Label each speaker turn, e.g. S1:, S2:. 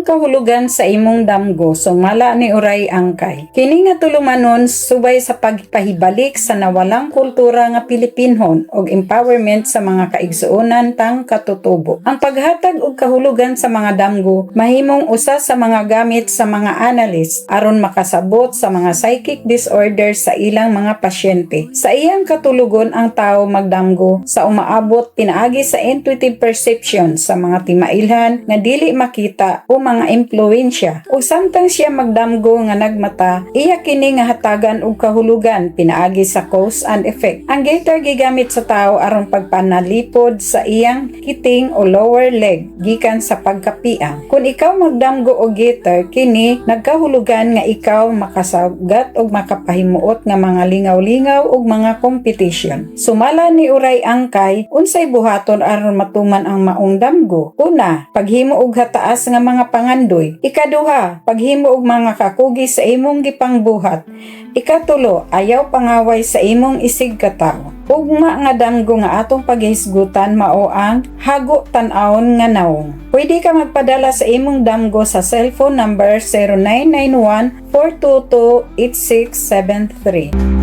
S1: Unang kahulugan sa imong damgo, sumala ni Uray Angkay. Kini nga tulumanon subay sa pagpahibalik sa nawalang kultura nga Pilipinhon og empowerment sa mga kaigsuonan tang katutubo. Ang paghatag og kahulugan sa mga damgo mahimong usa sa mga gamit sa mga analyst aron makasabot sa mga psychic disorders sa ilang mga pasyente. Sa iyang katulugon, ang tao magdamgo sa umaabot pinaagi sa intuitive perception sa mga timailhan nga dili makita o mga impluwensya. O samtang siya magdamgo nga nagmata, iya kini nga hatagan og kahulugan pinaagi sa cause and effect. Ang gator gigamit sa tao aron pagpanalipod sa iyang kiting o lower leg gikan sa pagkapiang. Kung ikaw magdamgo og gator, kini nagkahulugan nga ikaw makasagat og makapahimuot nga mga lingaw-lingaw og mga competition. Sumala ni Uray Angkay, unsay buhaton aron matuman ang maong damgo? Una, paghimo og hataas nga mga pangandoy. Ikaduha, paghimo og mga kakugi sa imong gipangbuhat. Ikatulo, ayaw pangaway sa imong isig katawo. Ugma nga damgo nga atong paghisgutan mao ang hago tan-awon nga naong. Pwede ka magpadala sa imong damgo sa cellphone number 0991 422 8673.